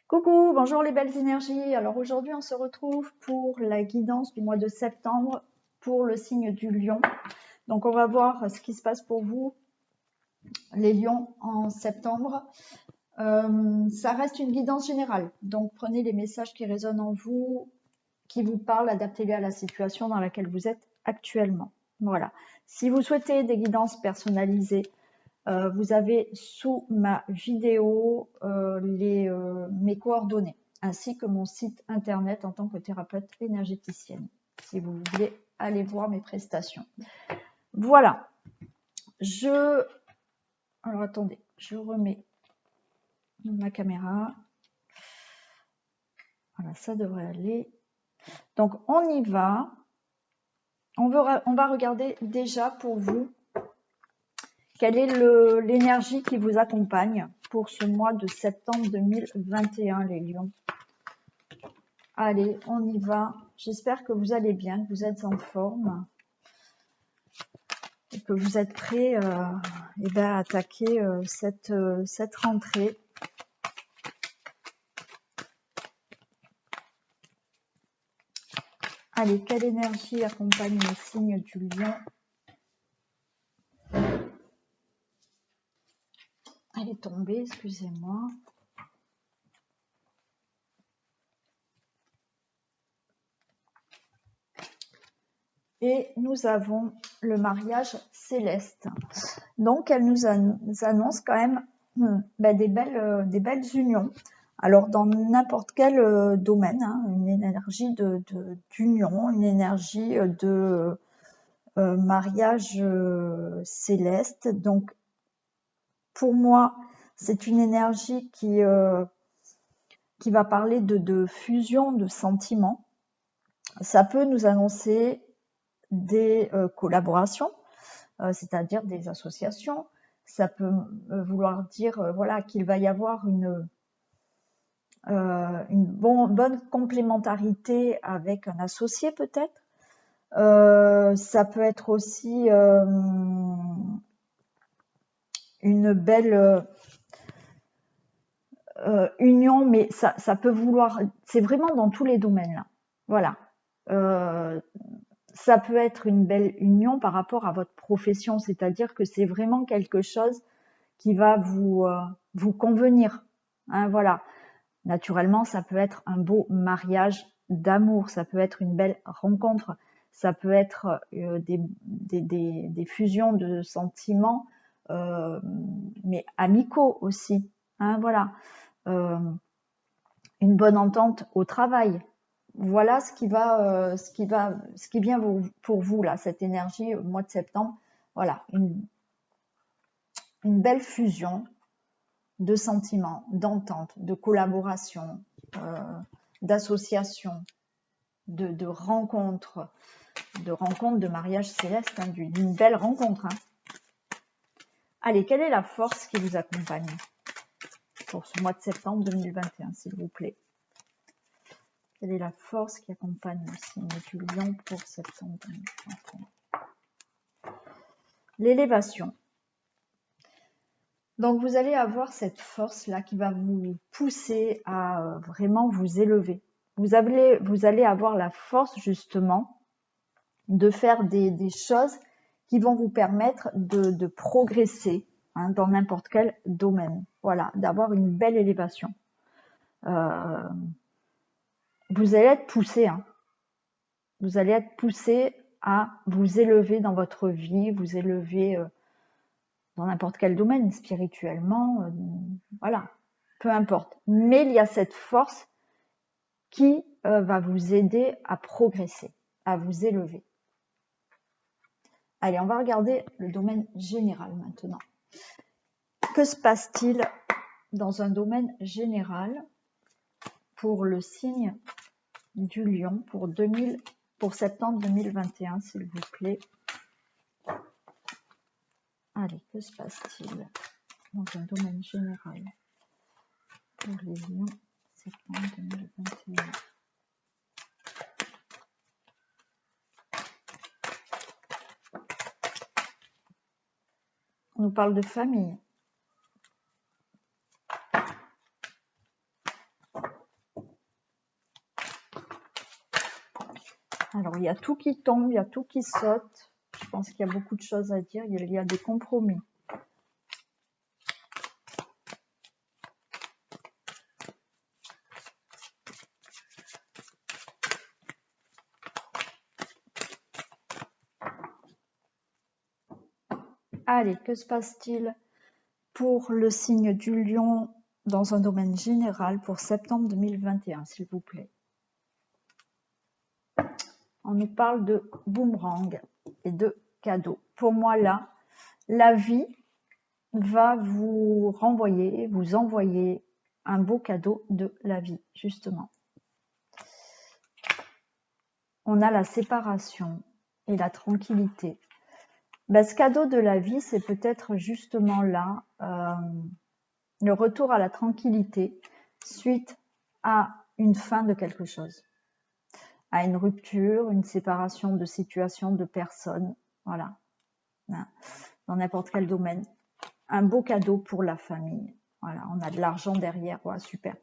Coucou, bonjour les belles énergies. Alors aujourd'hui, on se retrouve pour la guidance du mois de septembre pour le signe du Lion. Donc on va voir ce qui se passe pour vous, les Lions, en septembre. Ça reste une guidance générale. Donc prenez les messages qui résonnent en vous, qui vous parlent, adaptez-les à la situation dans laquelle vous êtes actuellement. Voilà. Si vous souhaitez des guidances personnalisées, vous avez sous ma vidéo mes coordonnées, ainsi que mon site internet en tant que thérapeute énergéticienne, si vous voulez aller voir mes prestations. Voilà. Alors attendez, je remets ma caméra. Voilà, ça devrait aller. Donc on y va. On va regarder déjà pour vous quelle est l'énergie qui vous accompagne pour ce mois de septembre 2021, les Lions. Allez, on y va. J'espère que vous allez bien, que vous êtes en forme et que vous êtes prêts à attaquer cette rentrée. Allez, quelle énergie accompagne le signe du Lion? Elle est tombée, excusez-moi. Et nous avons le mariage céleste. Donc, elle nous annonce quand même des belles unions. Alors, dans n'importe quel domaine, une énergie d'union, une énergie de mariage céleste. Donc, pour moi, c'est une énergie qui va parler de fusion de sentiments. Ça peut nous annoncer des collaborations, c'est-à-dire des associations. Ça peut vouloir dire voilà, qu'il va y avoir une bonne complémentarité avec un associé peut-être. Ça peut être aussi une belle union, mais ça peut vouloir, c'est vraiment dans tous les domaines là. Voilà. Ça peut être une belle union par rapport à votre profession, c'est-à-dire que c'est vraiment quelque chose qui va vous convenir. Hein, voilà. Naturellement, ça peut être un beau mariage d'amour, ça peut être une belle rencontre, ça peut être des fusions de sentiments, mais amicaux aussi. Hein, voilà. Une bonne entente au travail. Voilà ce qui vient pour vous là, cette énergie au mois de septembre. Voilà, une belle fusion de sentiments, d'entente, de collaboration, d'association, de rencontres, de mariage céleste, d'une belle rencontre. Allez, quelle est la force qui vous accompagne pour ce mois de septembre 2021, s'il vous plaît? Quelle est la force qui accompagne le signe du Lion pour septembre 2021? L'élévation. Donc, vous allez avoir cette force-là qui va vous pousser à vraiment vous élever. Vous allez avoir la force, justement, de faire des choses qui vont vous permettre de progresser dans n'importe quel domaine. Voilà, d'avoir une belle élévation. Vous allez être poussé, vous allez être poussé à vous élever dans votre vie, vous élever dans n'importe quel domaine, spirituellement, voilà, peu importe. Mais il y a cette force qui va vous aider à progresser, à vous élever. Allez, on va regarder le domaine général maintenant. Que se passe-t-il dans un domaine général pour le signe du Lion pour septembre 2021, s'il vous plaît? Allez, que se passe-t-il dans un domaine général pour les Lions septembre 2021? On nous parle de famille. Alors, il y a tout qui tombe, il y a tout qui saute. Je pense qu'il y a beaucoup de choses à dire. Il y a des compromis. Allez, que se passe-t-il pour le signe du lion dans un domaine général pour septembre 2021, s'il vous plaît? On nous parle de boomerang et de cadeaux. Pour moi, là, la vie va vous renvoyer, vous envoyer un beau cadeau de la vie, justement. On a la séparation et la tranquillité. Ben, ce cadeau de la vie, c'est peut-être justement là le retour à la tranquillité suite à une fin de quelque chose, à une rupture, une séparation de situation, de personnes, voilà, dans n'importe quel domaine. Un beau cadeau pour la famille. Voilà, on a de l'argent derrière, ouais, super.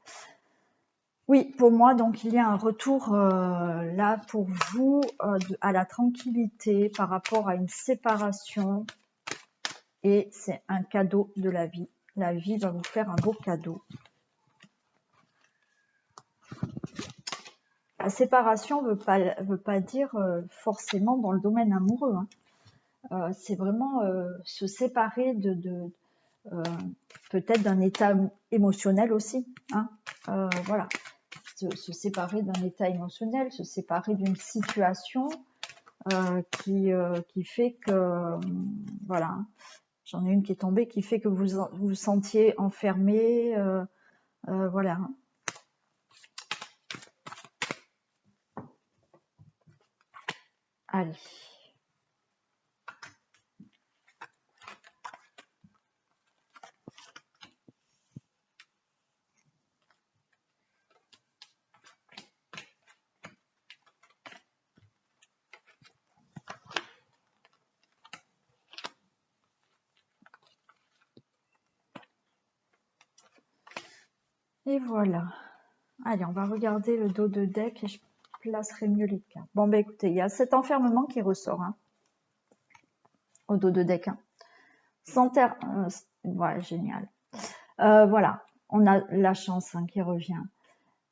Oui, pour moi, donc il y a un retour là pour vous à la tranquillité par rapport à une séparation et c'est un cadeau de la vie. La vie va vous faire un beau cadeau. La séparation veut pas dire forcément dans le domaine amoureux. Hein. C'est vraiment se séparer de peut-être d'un état émotionnel aussi. Hein. Voilà. Se séparer d'un état émotionnel, se séparer d'une situation qui fait que, voilà, j'en ai une qui est tombée, qui fait que vous vous sentiez enfermé, voilà. Allez. Et voilà. Allez, on va regarder le dos de deck et je placerai mieux les cartes. Bon, ben écoutez, il y a cet enfermement qui ressort hein, au dos de deck. Hein. Sans terre, voilà, génial. Voilà, on a la chance hein, qui revient.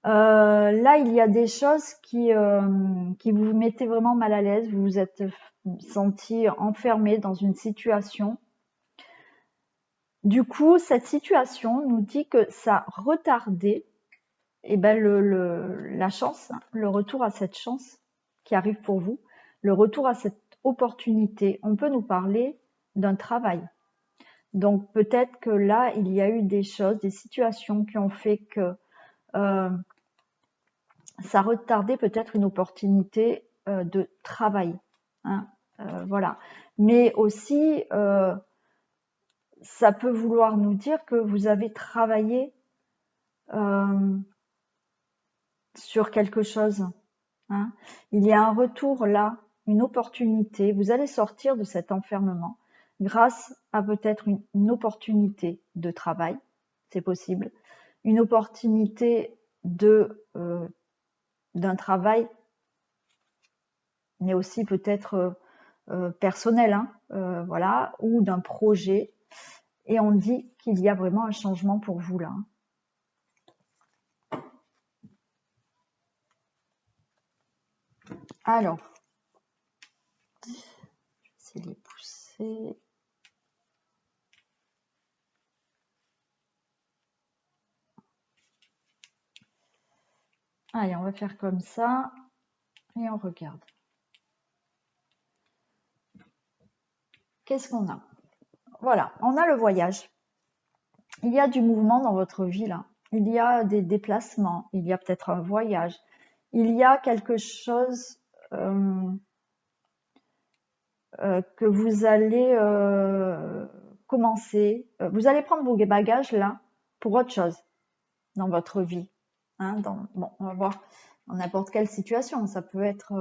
Là, il y a des choses qui vous mettaient vraiment mal à l'aise. Vous vous êtes senti enfermé dans une situation. Du coup, cette situation nous dit que ça retardait la chance, le retour à cette chance qui arrive pour vous, le retour à cette opportunité. On peut nous parler d'un travail. Donc peut-être que là, il y a eu des choses, des situations qui ont fait que ça retardait peut-être une opportunité de travail. Hein, voilà. Mais aussi, ça peut vouloir nous dire que vous avez travaillé sur quelque chose. Hein. Il y a un retour là, une opportunité. Vous allez sortir de cet enfermement grâce à peut-être une opportunité de travail, c'est possible, une opportunité d'un travail, mais aussi peut-être personnel, hein, voilà, ou d'un projet. Et on dit qu'il y a vraiment un changement pour vous là. Alors, je vais essayer de les pousser. Allez, on va faire comme ça et on regarde. Qu'est-ce qu'on a? Voilà, on a le voyage. Il y a du mouvement dans votre vie là. Il y a des déplacements, il y a peut-être un voyage. Il y a quelque chose que vous allez commencer. Vous allez prendre vos bagages là pour autre chose dans votre vie. Hein, bon, on va voir dans n'importe quelle situation. Ça peut être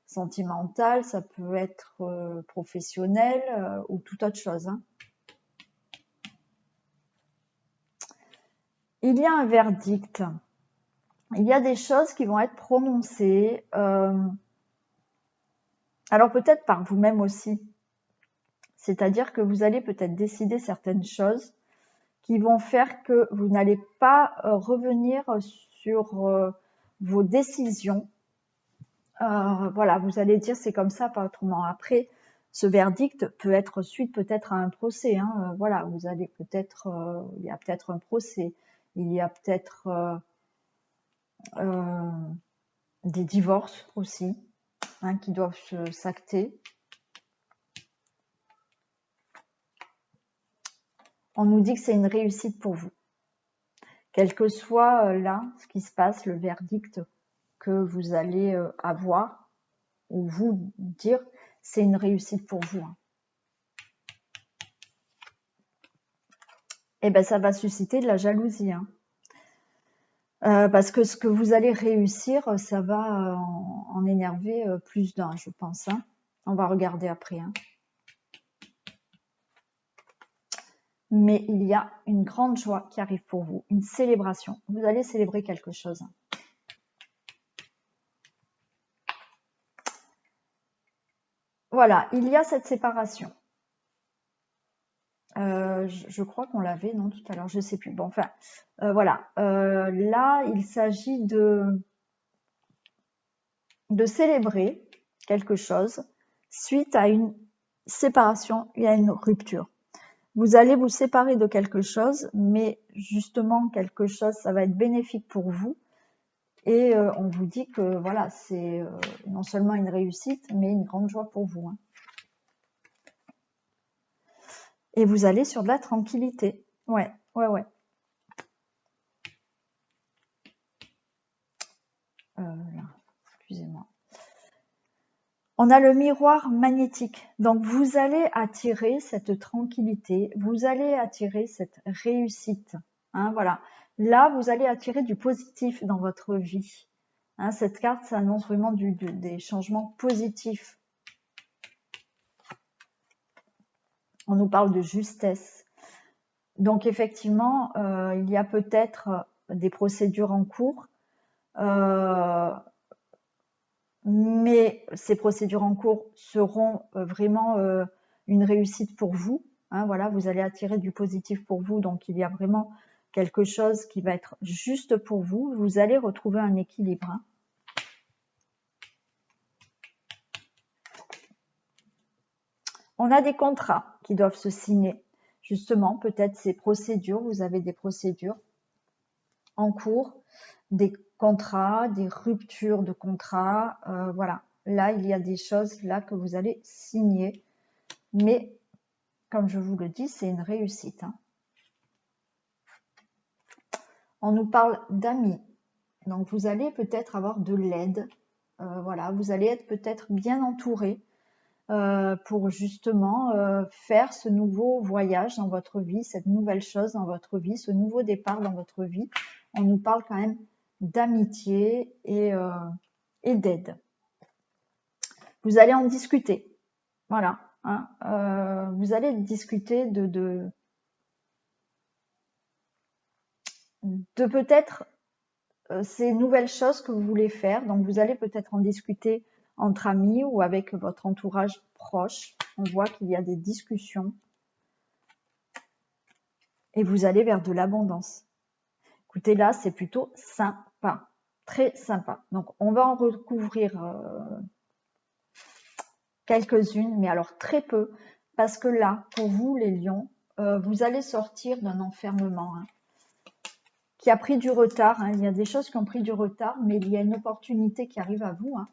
sentimental, ça peut être professionnel ou toute autre chose. Hein. Il y a un verdict. il y a des choses qui vont être prononcées, alors peut-être par vous-même aussi. C'est-à-dire que vous allez peut-être décider certaines choses qui vont faire que vous n'allez pas revenir sur vos décisions. Voilà, vous allez dire c'est comme ça, pas autrement. Après, ce verdict peut être suite peut-être à un procès. Hein. Voilà, vous allez peut-être, il y a peut-être un procès, il y a peut-être des divorces aussi, hein, qui doivent s'acter. On nous dit que c'est une réussite pour vous. Quel que soit là ce qui se passe, le verdict que vous allez avoir ou vous dire, c'est une réussite pour vous. Hein. Et ben ça va susciter de la jalousie. Hein. Parce que ce que vous allez réussir, ça va en énerver plus d'un, je pense. Hein. On va regarder après. Hein. Mais il y a une grande joie qui arrive pour vous, une célébration. Vous allez célébrer quelque chose. Voilà, il y a cette séparation. Je crois qu'on l'avait, non, tout à l'heure, je ne sais plus. Bon, enfin, voilà. Là, il s'agit de célébrer quelque chose suite à une séparation et à une rupture. Vous allez vous séparer de quelque chose, mais justement, quelque chose, ça va être bénéfique pour vous. Et on vous dit que voilà, c'est non seulement une réussite, mais une grande joie pour vous. Hein. Et vous allez sur de la tranquillité. Ouais. Là, excusez-moi. On a le miroir magnétique. Donc, vous allez attirer cette tranquillité, vous allez attirer cette réussite. Hein, voilà. Là, vous allez attirer du positif dans votre vie. Hein, cette carte, ça annonce vraiment des changements positifs. On nous parle de justesse. Donc, effectivement, il y a peut-être des procédures en cours. Mais ces procédures en cours seront vraiment une réussite pour vous. Hein, voilà, vous allez attirer du positif pour vous, donc il y a vraiment quelque chose qui va être juste pour vous. Vous allez retrouver un équilibre. Hein. On a des contrats qui doivent se signer. Justement, peut-être ces procédures, vous avez des procédures en cours, des contrats, des ruptures de contrats. Voilà, là, il y a des choses là que vous allez signer. Mais, comme je vous le dis, c'est une réussite. Hein. On nous parle d'amis. Donc, vous allez peut-être avoir de l'aide. Voilà, vous allez être peut-être bien entouré pour justement faire ce nouveau voyage dans votre vie, cette nouvelle chose dans votre vie, ce nouveau départ dans votre vie. On nous parle quand même d'amitié et d'aide. Vous allez en discuter. Voilà. Hein, vous allez discuter de peut-être ces nouvelles choses que vous voulez faire. Donc, vous allez peut-être en discuter entre amis ou avec votre entourage proche. On voit qu'il y a des discussions. Et vous allez vers de l'abondance. Écoutez, là, c'est plutôt sympa. Très sympa. Donc, on va en recouvrir quelques-unes, mais alors très peu. Parce que là, pour vous, les lions, vous allez sortir d'un enfermement. Hein, qui a pris du retard. Hein. Il y a des choses qui ont pris du retard, mais il y a une opportunité qui arrive à vous. Hein.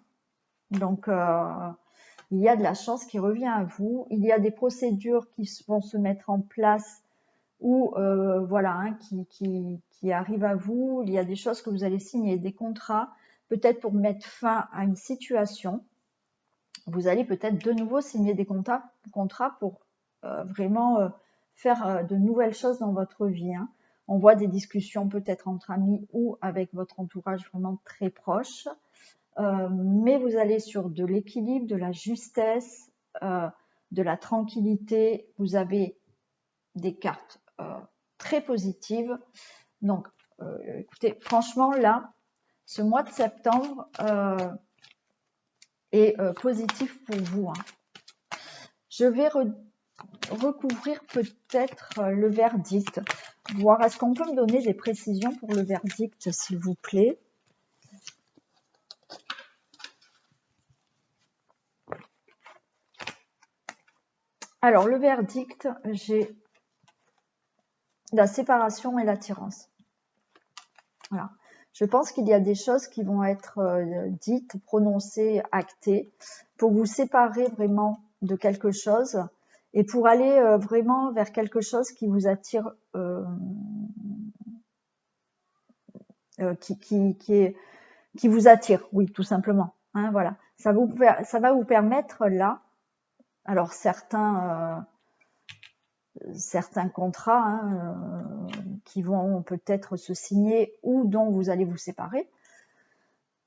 Donc, il y a de la chance qui revient à vous. Il y a des procédures qui vont se mettre en place ou voilà, hein, qui arrivent à vous. Il y a des choses que vous allez signer, des contrats, peut-être pour mettre fin à une situation. Vous allez peut-être de nouveau signer des contrats pour vraiment faire de nouvelles choses dans votre vie. Hein. On voit des discussions peut-être entre amis ou avec votre entourage vraiment très proche. Mais vous allez sur de l'équilibre, de la justesse, de la tranquillité. Vous avez des cartes très positives. Donc, écoutez, franchement, là, ce mois de septembre est positif pour vous. Hein. Je vais recouvrir peut-être le verdict, voir est-ce qu'on peut me donner des précisions pour le verdict, s'il vous plaît. Alors, le verdict, j'ai la séparation et l'attirance. Voilà. Je pense qu'il y a des choses qui vont être dites, prononcées, actées, pour vous séparer vraiment de quelque chose et pour aller vraiment vers quelque chose qui vous attire, qui vous attire, oui, tout simplement. Hein, voilà. Ça va vous permettre là, alors certains contrats qui vont peut-être se signer ou dont vous allez vous séparer,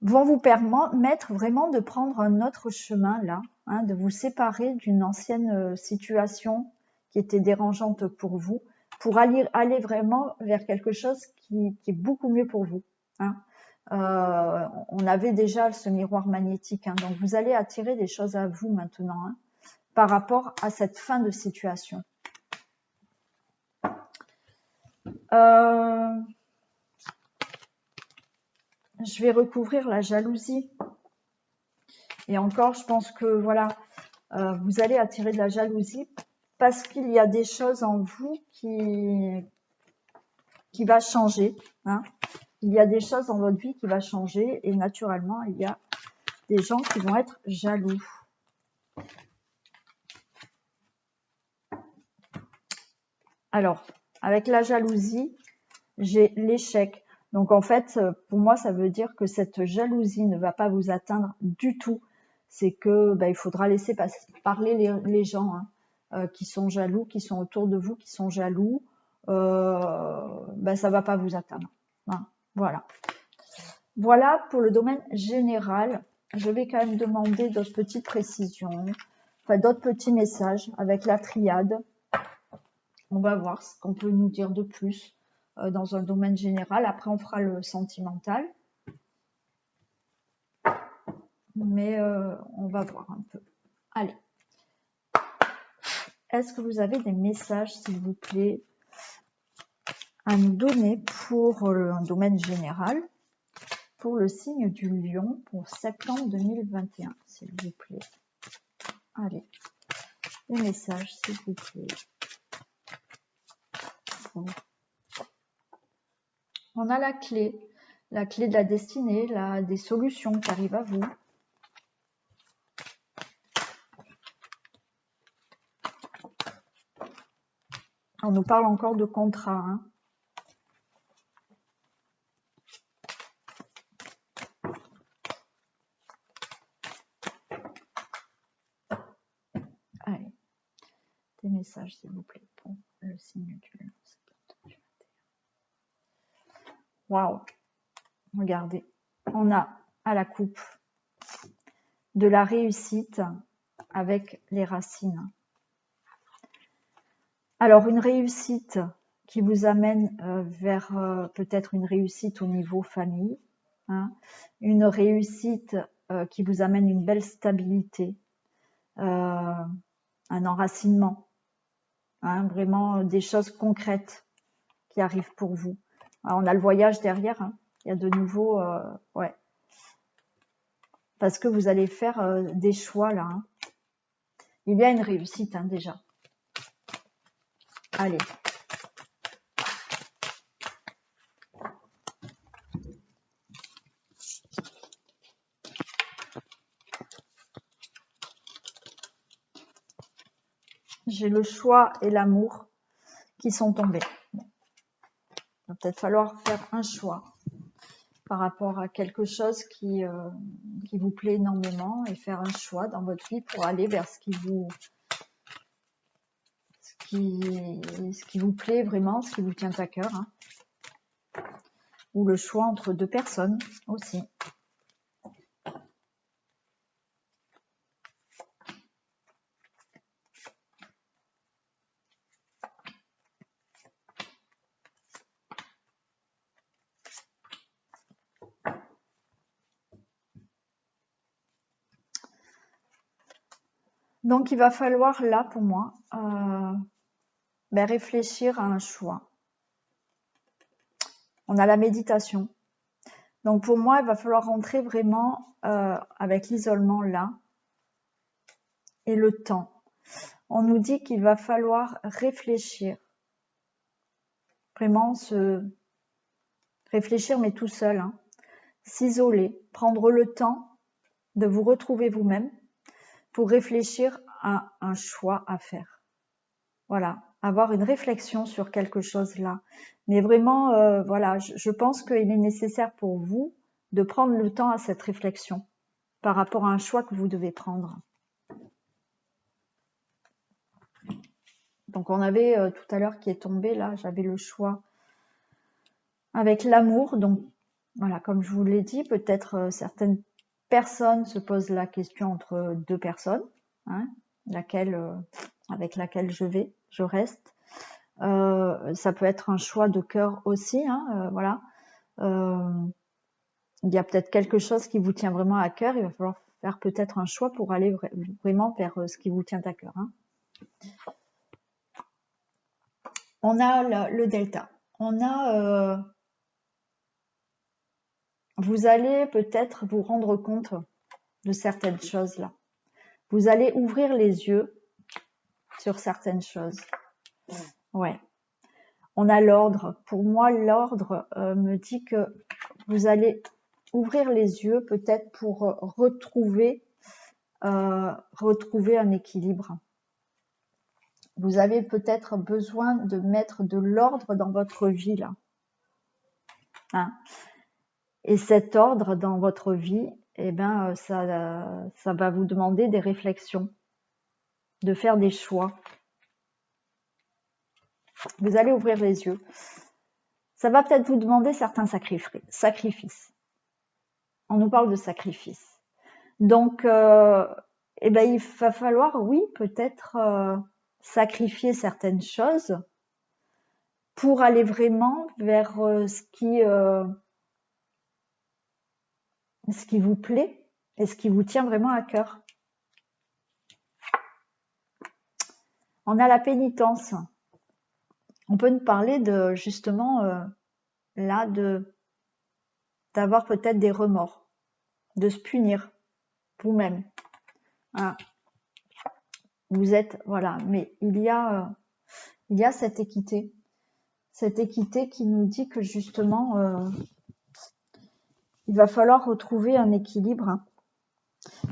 vont vous permettre vraiment de prendre un autre chemin là, hein, de vous séparer d'une ancienne situation qui était dérangeante pour vous, pour aller vraiment vers quelque chose qui est beaucoup mieux pour vous. Hein. On avait déjà ce miroir magnétique, hein, donc vous allez attirer des choses à vous maintenant, hein, par rapport à cette fin de situation. Je vais recouvrir la jalousie. Et encore, je pense que voilà, vous allez attirer de la jalousie parce qu'il y a des choses en vous qui va changer. Hein. Il y a des choses dans votre vie qui va changer et naturellement, il y a des gens qui vont être jaloux. Alors, avec la jalousie, j'ai l'échec. Donc en fait, pour moi, ça veut dire que cette jalousie ne va pas vous atteindre du tout. C'est que il faudra laisser parler les gens hein, qui sont jaloux, qui sont autour de vous, qui sont jaloux. Ça va pas vous atteindre. Hein, voilà. Voilà pour le domaine général. Je vais quand même demander d'autres petites précisions, enfin d'autres petits messages avec la triade. On va voir ce qu'on peut nous dire de plus dans un domaine général. Après, on fera le sentimental. Mais on va voir un peu. Allez. Est-ce que vous avez des messages, s'il vous plaît, à nous donner pour un domaine général, pour le signe du lion, pour septembre 2021, s'il vous plaît. Allez. Les messages, s'il vous plaît. Bon. On a la clé de la destinée, des solutions qui arrivent à vous. On nous parle encore de contrat. Hein. Allez, des messages, s'il vous plaît, pour le signe du lion. Waouh! Regardez, on a à la coupe de la réussite avec les racines. Alors, une réussite qui vous amène vers peut-être une réussite au niveau famille, hein, une réussite qui vous amène une belle stabilité, un enracinement, hein, vraiment des choses concrètes qui arrivent pour vous. Alors, on a le voyage derrière, hein, il y a de nouveau, ouais, parce que vous allez faire des choix là. Hein. Il y a une réussite hein, déjà. Allez. J'ai le choix et l'amour qui sont tombés. Bon. Il va peut-être falloir faire un choix par rapport à quelque chose qui vous plaît énormément et faire un choix dans votre vie pour aller vers ce qui vous plaît vraiment, ce qui vous tient à cœur. Hein. Ou le choix entre deux personnes aussi. Donc, il va falloir là, pour moi, réfléchir à un choix. On a la méditation. Donc, pour moi, il va falloir rentrer vraiment avec l'isolement là et le temps. On nous dit qu'il va falloir réfléchir. Vraiment réfléchir, mais tout seul. Hein. S'isoler, prendre le temps de vous retrouver vous-même pour réfléchir à un choix à faire. Voilà, avoir une réflexion sur quelque chose là. Mais vraiment, voilà, je pense qu'il est nécessaire pour vous de prendre le temps à cette réflexion par rapport à un choix que vous devez prendre. Donc on avait tout à l'heure qui est tombé là, j'avais le choix avec l'amour. Donc voilà, comme je vous l'ai dit, peut-être certaines personnes se posent la question entre deux personnes, hein, avec laquelle je reste. Ça peut être un choix de cœur aussi, hein, voilà. Il y a peut-être quelque chose qui vous tient vraiment à cœur. Il va falloir faire peut-être un choix pour aller vraiment vers ce qui vous tient à cœur. Hein. On a le delta. On a, vous allez peut-être vous rendre compte de certaines choses là. Vous allez ouvrir les yeux sur certaines choses. Ouais. On a l'ordre. Pour moi, l'ordre me dit que vous allez ouvrir les yeux peut-être pour retrouver un équilibre. Vous avez peut-être besoin de mettre de l'ordre dans votre vie là. Hein. Et cet ordre dans votre vie, eh ben, ça va vous demander des réflexions, de faire des choix. Vous allez ouvrir les yeux. Ça va peut-être vous demander certains sacrifices. On nous parle de sacrifices. Donc, eh ben, il va falloir, oui, peut-être sacrifier certaines choses pour aller vraiment vers ce qui vous plaît et ce qui vous tient vraiment à cœur. On a la pénitence. On peut nous parler de justement là d'avoir peut-être des remords, de se punir vous-même. Hein. Vous êtes voilà, mais il y a cette équité qui nous dit que justement il va falloir retrouver un équilibre.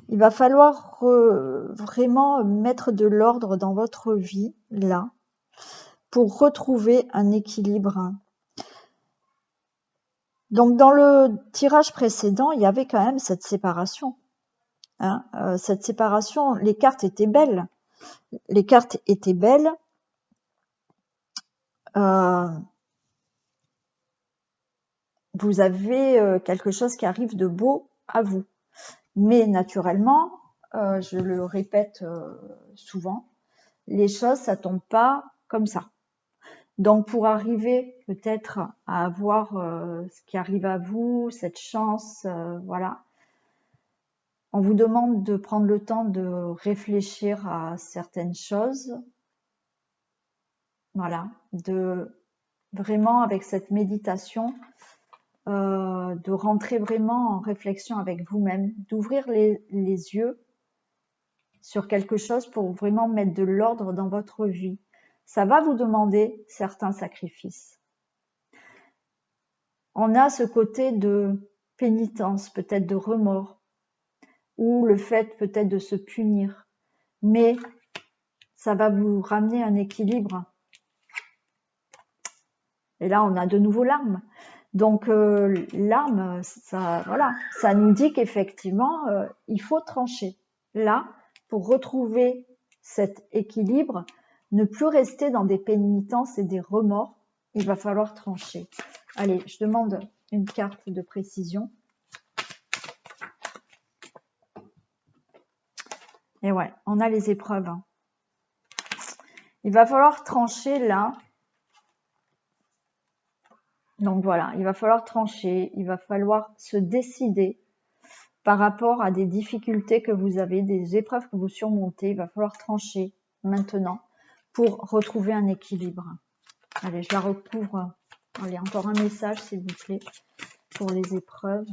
Il va falloir vraiment mettre de l'ordre dans votre vie là pour retrouver un équilibre. Donc dans le tirage précédent, il y avait quand même cette séparation. Hein, cette séparation, les cartes étaient belles. Les cartes étaient belles. Vous avez quelque chose qui arrive de beau à vous. Mais naturellement, je le répète souvent, les choses, ça tombe pas comme ça. Donc pour arriver peut-être à avoir ce qui arrive à vous, cette chance, voilà, on vous demande de prendre le temps de réfléchir à certaines choses. Voilà, de vraiment avec cette méditation, de rentrer vraiment en réflexion avec vous-même, d'ouvrir les yeux sur quelque chose pour vraiment mettre de l'ordre dans votre vie. Ça va vous demander certains sacrifices. On a ce côté de pénitence, peut-être de remords, ou le fait peut-être de se punir, mais ça va vous ramener un équilibre. Et là, on a de nouveau l'âme. Donc l'âme, ça, voilà, ça nous dit qu'effectivement, il faut trancher. Là, pour retrouver cet équilibre, ne plus rester dans des pénitences et des remords, il va falloir trancher. Allez, je demande une carte de précision. Et ouais, on a les épreuves. Hein. Il va falloir trancher là. Donc voilà, il va falloir trancher, il va falloir se décider par rapport à des difficultés que vous avez, des épreuves que vous surmontez. Il va falloir trancher maintenant pour retrouver un équilibre. Allez, je la recouvre. Allez, encore un message, s'il vous plaît, pour les épreuves.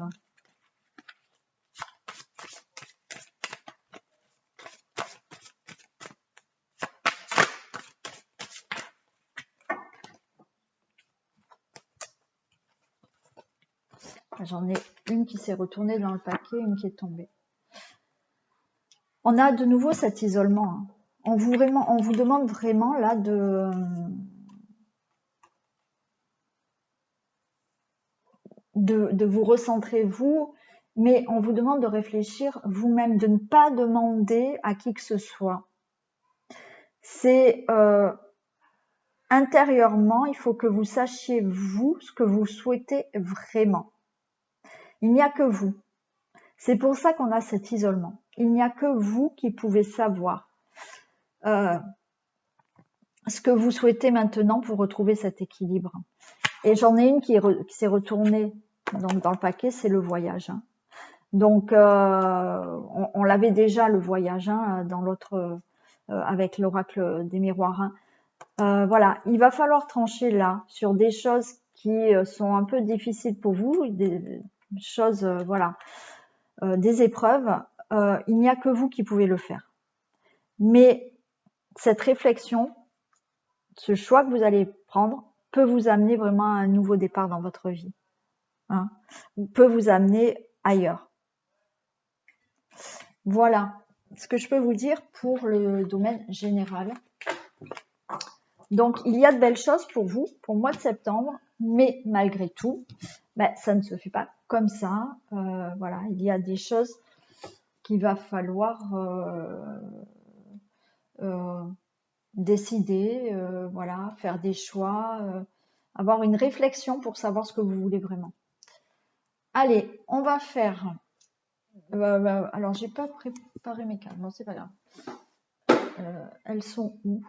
J'en ai une qui s'est retournée dans le paquet, une qui est tombée. On a de nouveau cet isolement. Hein. On vous demande vraiment là de vous recentrer vous, mais on vous demande de réfléchir vous-même, de ne pas demander à qui que ce soit. C'est intérieurement, il faut que vous sachiez vous ce que vous souhaitez vraiment. Il n'y a que vous. C'est pour ça qu'on a cet isolement. Il n'y a que vous qui pouvez savoir ce que vous souhaitez maintenant pour retrouver cet équilibre. Et j'en ai une qui s'est retournée donc, dans le paquet, c'est le voyage. Hein. Donc, on l'avait déjà, le voyage, hein, dans l'autre, avec l'oracle des miroirs. Hein. Voilà, il va falloir trancher là sur des choses qui sont un peu difficiles pour vous, des choses, voilà, des épreuves. Il n'y a que vous qui pouvez le faire. Mais cette réflexion, ce choix que vous allez prendre, peut vous amener vraiment à un nouveau départ dans votre vie. Hein, peut vous amener ailleurs. Voilà ce que je peux vous dire pour le domaine général. Donc, il y a de belles choses pour vous, pour le mois de septembre, mais malgré tout, ça ne se fait pas comme ça. Voilà, il y a des choses qu'il va falloir décider, voilà, faire des choix, avoir une réflexion pour savoir ce que vous voulez vraiment. Allez, on va faire... alors, j'ai pas préparé mes cartes, bon, c'est pas grave. Elles sont où?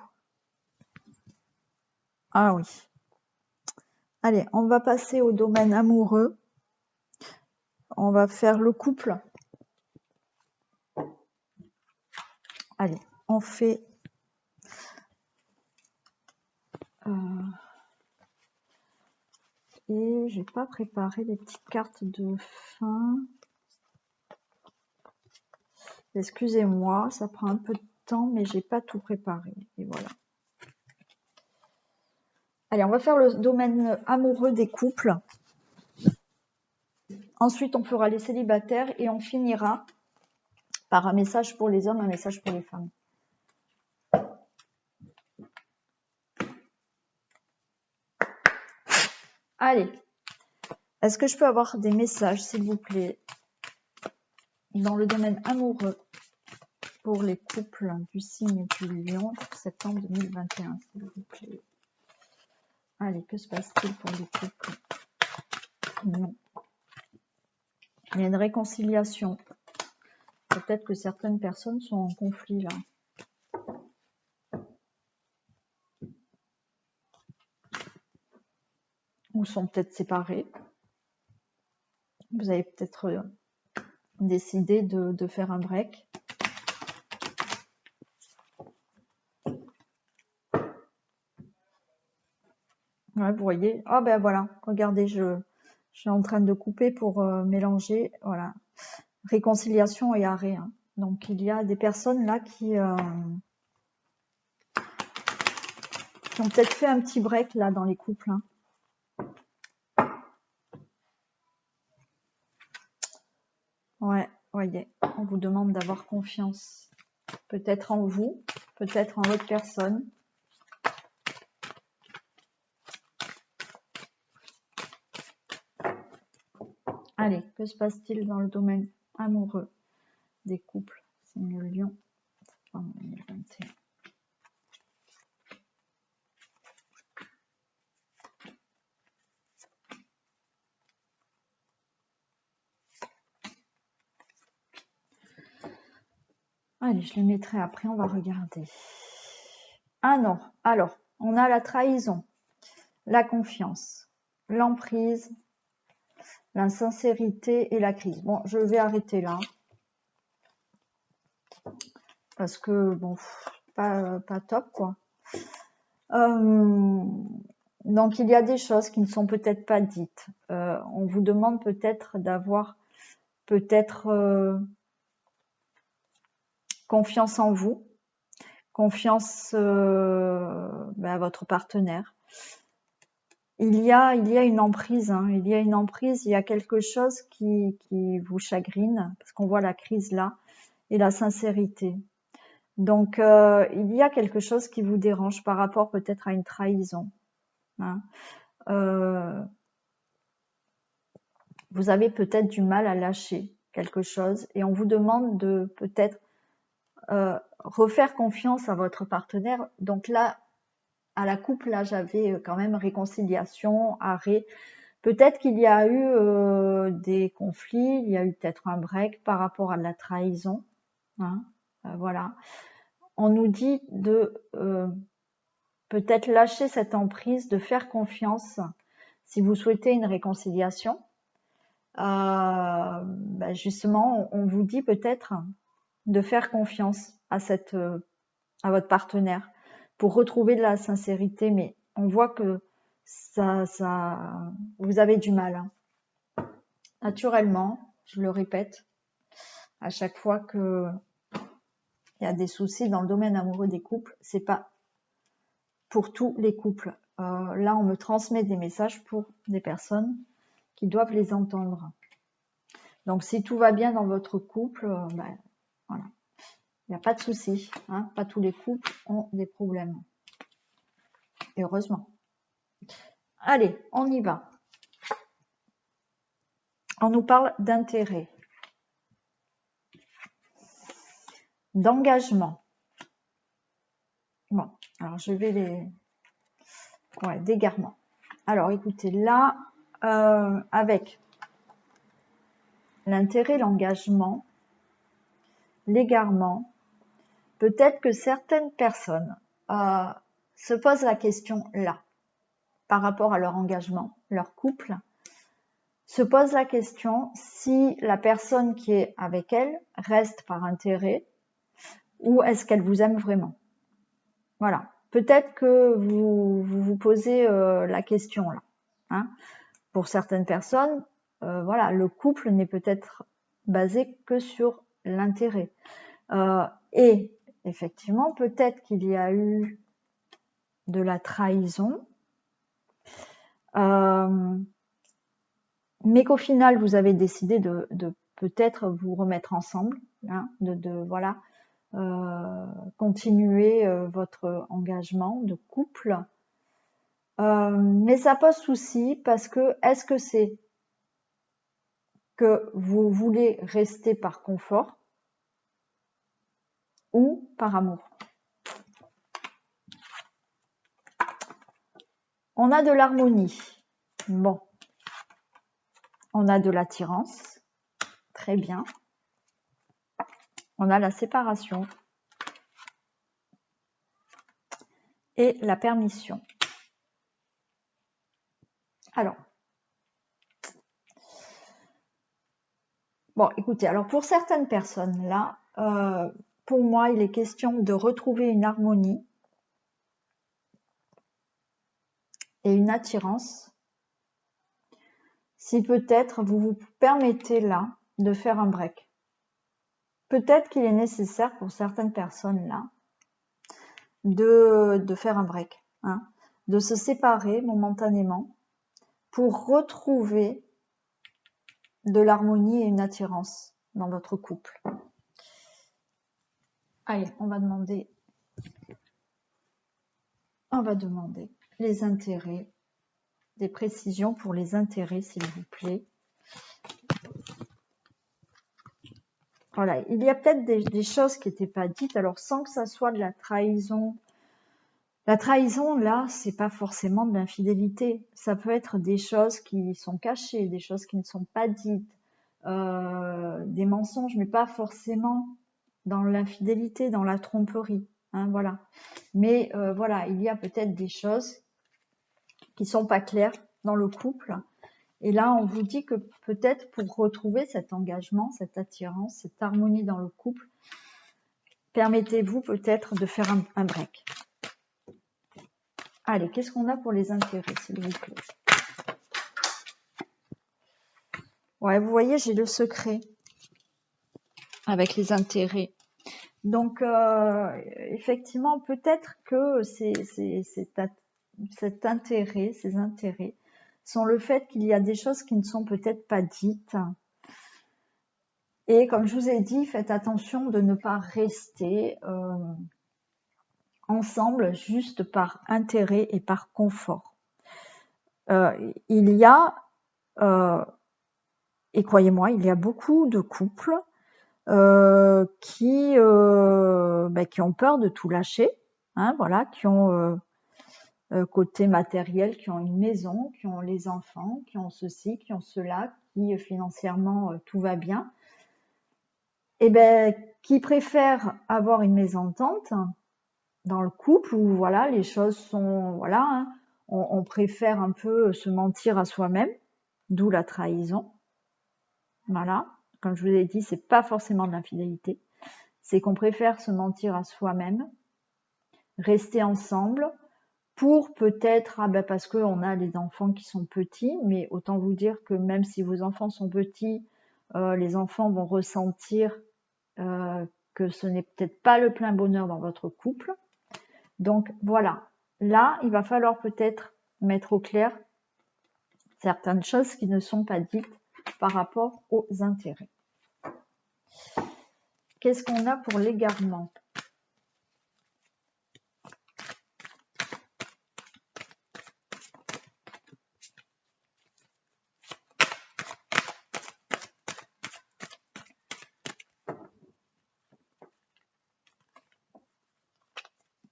Ah oui. Allez, on va passer au domaine amoureux. On va faire le couple. Allez, on fait... Et j'ai pas préparé les petites cartes de fin. Excusez-moi, ça prend un peu de temps, mais j'ai pas tout préparé. Et voilà. Allez, on va faire le domaine amoureux des couples. Ensuite, on fera les célibataires et on finira par un message pour les hommes, un message pour les femmes. Allez, est-ce que je peux avoir des messages, s'il vous plaît, dans le domaine amoureux pour les couples du signe du Lion pour septembre 2021, s'il vous plaît. Allez, que se passe-t-il pour les couples? Non. Il y a une réconciliation. Peut-être que certaines personnes sont en conflit là. Ou sont peut-être séparés. Vous avez peut-être décidé de faire un break. Ouais, vous voyez. Ah ben voilà, regardez, je suis en train de couper pour mélanger. Voilà. Réconciliation et arrêt. Hein. Donc il y a des personnes là qui ont peut-être fait un petit break là dans les couples. Hein. Ouais, voyez, on vous demande d'avoir confiance. Peut-être en vous, peut-être en l'autre personne. Allez, que se passe-t-il dans le domaine amoureux des couples? Signe Lion, septembre 2021. Allez, je les mettrai après, on va regarder. Ah non, alors, on a la trahison, la confiance, l'emprise, la sincérité et la crise. Bon, je vais arrêter là. Parce que, bon, pas top, quoi. Donc, il y a des choses qui ne sont peut-être pas dites. On vous demande peut-être d'avoir confiance en vous, confiance à votre partenaire. Il y a une emprise, hein, il y a quelque chose qui vous chagrine, parce qu'on voit la crise là, et la sincérité. Donc, il y a quelque chose qui vous dérange par rapport peut-être à une trahison. Hein. Vous avez peut-être du mal à lâcher quelque chose et on vous demande de peut-être refaire confiance à votre partenaire. Donc là, à la couple, là, j'avais quand même réconciliation, arrêt. Peut-être qu'il y a eu des conflits, il y a eu peut-être un break par rapport à la trahison. Hein, voilà. On nous dit de peut-être lâcher cette emprise, de faire confiance si vous souhaitez une réconciliation. Justement, on vous dit peut-être de faire confiance à votre partenaire pour retrouver de la sincérité, mais on voit que vous avez du mal. Hein. Naturellement, je le répète, à chaque fois que il y a des soucis dans le domaine amoureux des couples, c'est pas pour tous les couples. Là, on me transmet des messages pour des personnes qui doivent les entendre. Donc, si tout va bien dans votre couple, voilà, il n'y a pas de souci. Hein. Pas tous les couples ont des problèmes. Et heureusement. Allez, on y va. On nous parle d'intérêt, d'engagement. Bon, alors je vais d'égarement. Alors, écoutez, là, avec l'intérêt, l'engagement, l'égarement, peut-être que certaines personnes se posent la question là, par rapport à leur engagement, leur couple, se pose la question si la personne qui est avec elle reste par intérêt ou est-ce qu'elle vous aime vraiment. Voilà. Peut-être que vous posez la question là. Hein. Pour certaines personnes, voilà, le couple n'est peut-être basé que sur l'intérêt. Et effectivement, peut-être qu'il y a eu de la trahison, mais qu'au final, vous avez décidé de peut-être vous remettre ensemble, hein, voilà, continuer votre engagement de couple. Mais ça pose souci parce que est-ce que c'est que vous voulez rester par confort ou par amour? On a de l'harmonie. Bon. On a de l'attirance. Très bien. On a la séparation. Et la permission. Alors. Bon, écoutez, alors pour certaines personnes là, pour moi, il est question de retrouver une harmonie et une attirance. Si peut-être vous vous permettez là de faire un break. Peut-être qu'il est nécessaire pour certaines personnes là de faire un break, hein, de se séparer momentanément pour retrouver de l'harmonie et une attirance dans votre couple. Allez, on va demander les intérêts, des précisions pour les intérêts, s'il vous plaît. Voilà, il y a peut-être des choses qui n'étaient pas dites, alors sans que ça soit de la trahison. La trahison, là, c'est pas forcément de l'infidélité. Ça peut être des choses qui sont cachées, des choses qui ne sont pas dites, des mensonges, mais pas forcément dans l'infidélité, dans la tromperie. Hein, voilà. Mais voilà, il y a peut-être des choses qui sont pas claires dans le couple Et là, on vous dit que peut-être pour retrouver cet engagement, cette attirance, cette harmonie dans le couple, permettez-vous peut-être de faire un break. Allez, qu'est-ce qu'on a pour les intérêts, s'il vous plaît? Ouais, vous voyez, j'ai le secret avec les intérêts. Donc, effectivement, peut-être que cet intérêt, ces intérêts, sont le fait qu'il y a des choses qui ne sont peut-être pas dites. Et comme je vous ai dit, faites attention de ne pas rester ensemble juste par intérêt et par confort. Il y a, et croyez-moi, il y a beaucoup de couples qui ont peur de tout lâcher, hein, voilà, qui ont côté matériel, qui ont une maison, qui ont les enfants, qui ont ceci, qui ont cela, qui financièrement tout va bien, et qui préfèrent avoir une mésentente dans le couple où voilà les choses sont voilà, hein, on préfère un peu se mentir à soi-même, d'où la trahison. Voilà, comme je vous l'ai dit, c'est pas forcément de l'infidélité, c'est qu'on préfère se mentir à soi-même, rester ensemble pour peut-être parce que on a les enfants qui sont petits, mais autant vous dire que même si vos enfants sont petits, les enfants vont ressentir que ce n'est peut-être pas le plein bonheur dans votre couple. Donc voilà, là, il va falloir peut-être mettre au clair certaines choses qui ne sont pas dites par rapport aux intérêts. Qu'est-ce qu'on a pour l'égarement?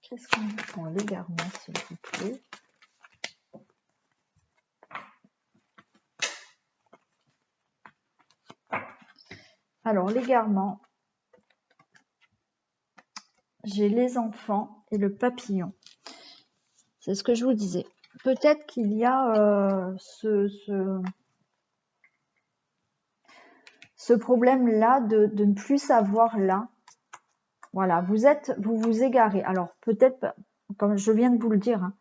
Qu'est-ce qu'on a pour l'égarement, s'il vous plaît? Alors, l'égarement, j'ai les enfants et le papillon. C'est ce que je vous disais. Peut-être qu'il y a ce problème-là de ne plus savoir là. Voilà, vous vous égarez. Alors, peut-être, comme je viens de vous le dire, hein,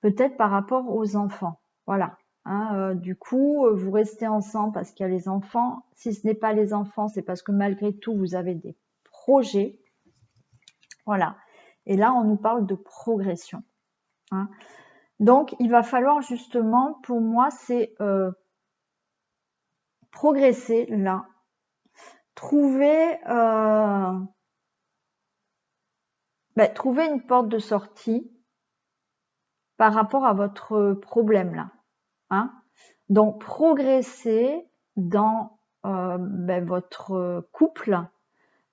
peut-être par rapport aux enfants. Voilà. Hein, du coup, vous restez ensemble parce qu'il y a les enfants. Si ce n'est pas les enfants, c'est parce que malgré tout, vous avez des projets. Voilà. Et là, on nous parle de progression. Hein. Donc, il va falloir justement, pour moi, c'est progresser là. Trouver une porte de sortie par rapport à votre problème là. Hein. Donc, progresser dans votre couple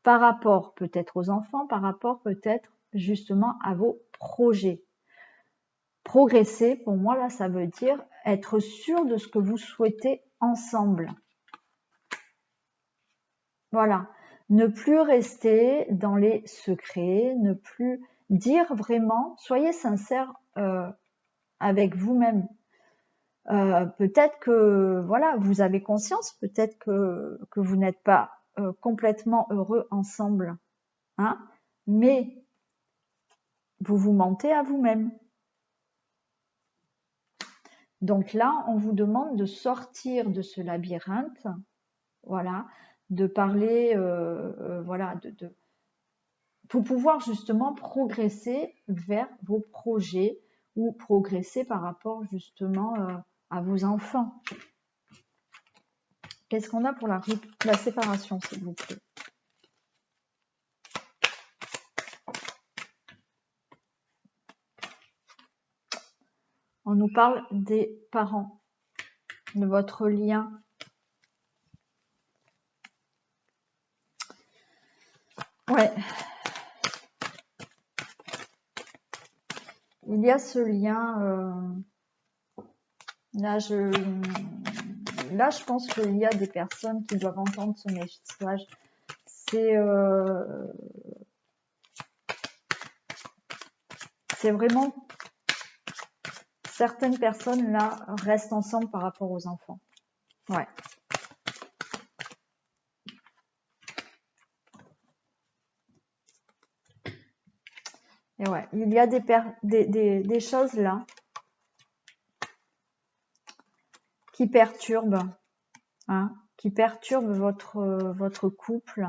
par rapport peut-être aux enfants, par rapport peut-être justement à vos projets. Progresser, pour moi, là, ça veut dire être sûr de ce que vous souhaitez ensemble. Voilà. Ne plus rester dans les secrets, ne plus dire vraiment, soyez sincère avec vous-même. Peut-être que voilà, vous avez conscience, peut-être que vous n'êtes pas complètement heureux ensemble, hein, mais vous vous mentez à vous-même. Donc là, on vous demande de sortir de ce labyrinthe, voilà, de parler, voilà, pour pouvoir justement progresser vers vos projets ou progresser par rapport justement à vos enfants. Qu'est-ce qu'on a pour la séparation, s'il vous plaît? On nous parle des parents, de votre lien. Ouais. Il y a ce lien. Là, je pense qu'il y a des personnes qui doivent entendre ce message. C'est vraiment certaines personnes là restent ensemble par rapport aux enfants. Ouais. Et ouais, il y a des choses là qui perturbent, hein, qui perturbent votre couple.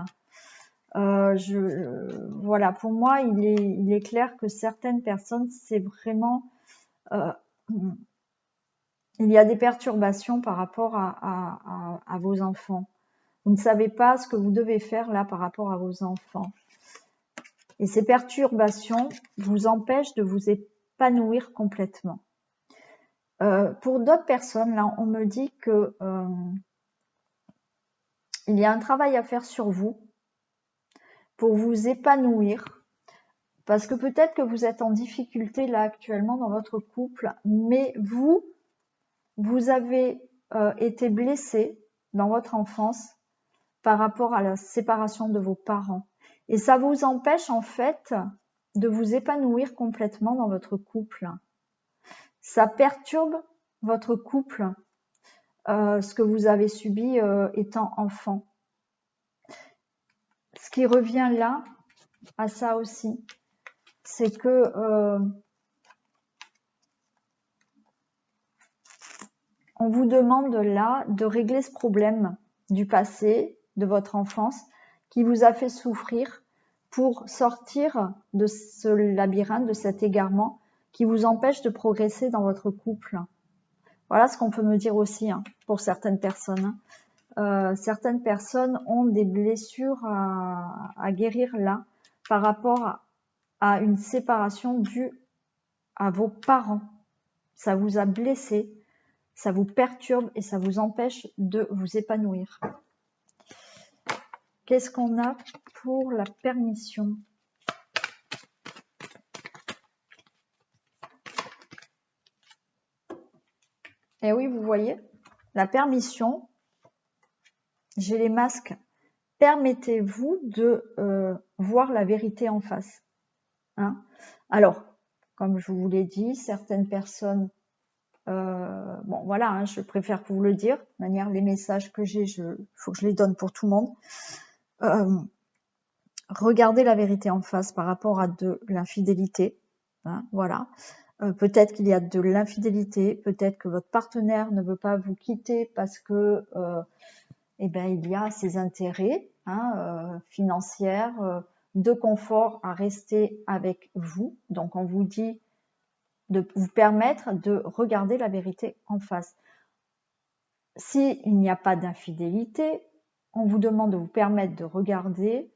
Voilà, pour moi, il est clair que certaines personnes, c'est vraiment, il y a des perturbations par rapport à vos enfants. Vous ne savez pas ce que vous devez faire là par rapport à vos enfants. Et ces perturbations vous empêchent de vous épanouir complètement. Pour d'autres personnes, là, on me dit que il y a un travail à faire sur vous pour vous épanouir. Parce que peut-être que vous êtes en difficulté là actuellement dans votre couple, mais vous avez été blessé dans votre enfance par rapport à la séparation de vos parents. Et ça vous empêche en fait de vous épanouir complètement dans votre couple. Ça perturbe votre couple, ce que vous avez subi étant enfant. Ce qui revient là, à ça aussi, c'est que on vous demande là de régler ce problème du passé, de votre enfance, qui vous a fait souffrir pour sortir de ce labyrinthe, de cet égarement qui vous empêche de progresser dans votre couple. Voilà ce qu'on peut me dire aussi hein, pour certaines personnes. Certaines personnes ont des blessures à guérir là par rapport à une séparation due à vos parents. Ça vous a blessé, ça vous perturbe et ça vous empêche de vous épanouir. Qu'est-ce qu'on a pour la permission? Et oui, vous voyez, la permission, j'ai les masques. Permettez-vous de voir la vérité en face. Hein? Alors, comme je vous l'ai dit, certaines personnes, bon voilà, hein, je préfère vous le dire, de manière les messages que j'ai, faut que je les donne pour tout le monde. Regardez la vérité en face par rapport à de l'infidélité. Hein, voilà. Peut-être qu'il y a de l'infidélité, peut-être que votre partenaire ne veut pas vous quitter parce que eh ben, il y a ses intérêts hein, financiers, de confort à rester avec vous. Donc on vous dit de vous permettre de regarder la vérité en face. S'il n'y a pas d'infidélité, on vous demande de vous permettre de regarder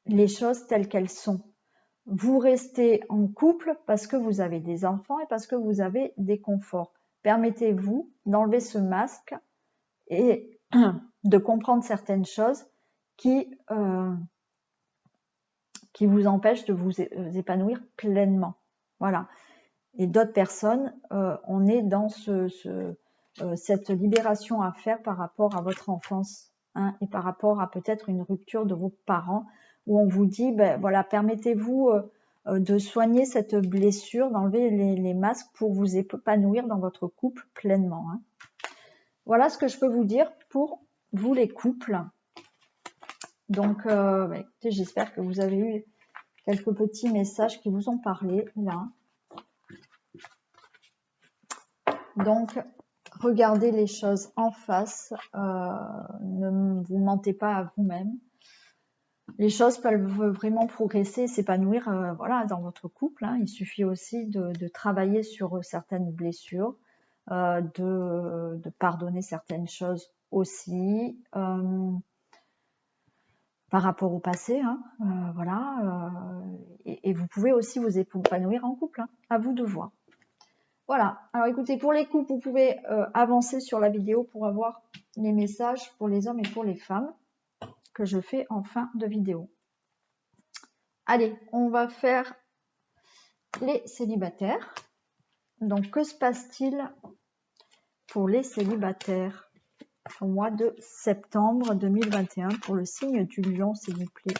les choses telles qu'elles sont. Vous restez en couple parce que vous avez des enfants et parce que vous avez des conforts. Permettez-vous d'enlever ce masque et de comprendre certaines choses qui vous empêchent de vous épanouir pleinement. Voilà. Et d'autres personnes, on est dans cette libération à faire par rapport à votre enfance hein, et par rapport à peut-être une rupture de vos parents où on vous dit, ben voilà, permettez-vous de soigner cette blessure, d'enlever les masques pour vous épanouir dans votre couple pleinement. Hein. Voilà ce que je peux vous dire pour vous les couples. Donc, bah, écoutez, j'espère que vous avez eu quelques petits messages qui vous ont parlé là. Donc, regardez les choses en face, ne vous mentez pas à vous-même. Les choses peuvent vraiment progresser, s'épanouir voilà, dans votre couple. Hein. Il suffit aussi de travailler sur certaines blessures, de pardonner certaines choses aussi par rapport au passé. Hein. Voilà, et vous pouvez aussi vous épanouir en couple. Hein. À vous de voir. Voilà, alors écoutez, pour les couples, vous pouvez avancer sur la vidéo pour avoir les messages pour les hommes et pour les femmes que je fais en fin de vidéo. Allez, on va faire les célibataires. Donc, que se passe-t-il pour les célibataires au mois de septembre 2021 pour le signe du lion, s'il vous plaît?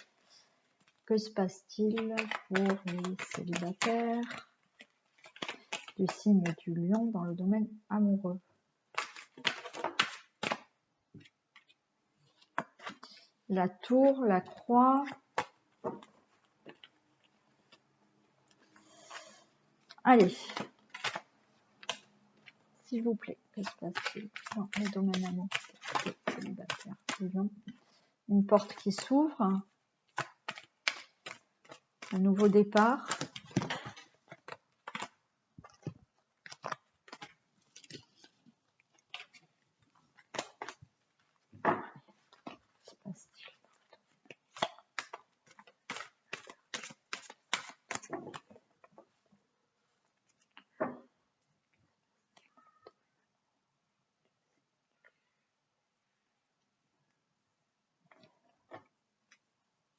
Que se passe-t-il pour les célibataires du signe du lion dans le domaine amoureux? la tour, la croix. Allez, s'il vous plaît, que se passe-t-il dans les domaines amoureux célibataires? Une porte qui s'ouvre, un nouveau départ.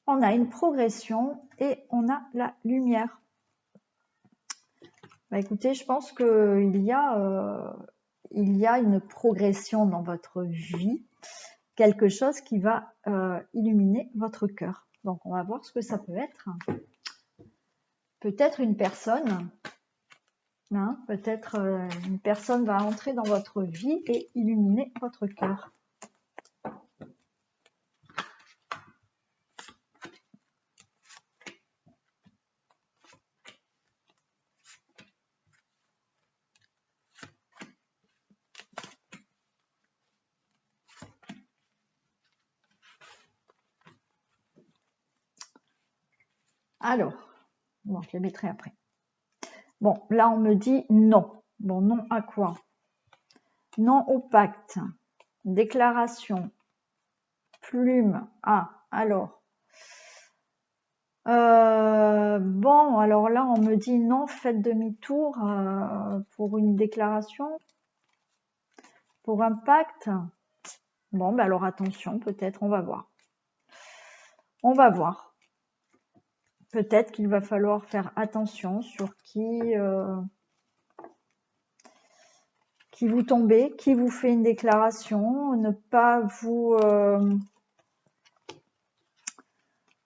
On a une progression et on a la lumière. Bah, écoutez, je pense qu'il y a une progression dans votre vie, quelque chose qui va illuminer votre cœur. Donc, on va voir ce que ça peut être. Peut-être une personne, hein, peut-être une personne va entrer dans votre vie et illuminer votre cœur. Alors, bon, je les mettrai après. Bon, là, on me dit non. Bon, non à quoi? Non au pacte. Déclaration. Plume. Ah, alors. Bon, alors là, on me dit non, faites demi-tour pour une déclaration. Pour un pacte. Bon, ben alors attention, peut-être, on va voir. On va voir. Peut-être qu'il va falloir faire attention sur qui vous tombez, qui vous fait une déclaration, ne pas vous...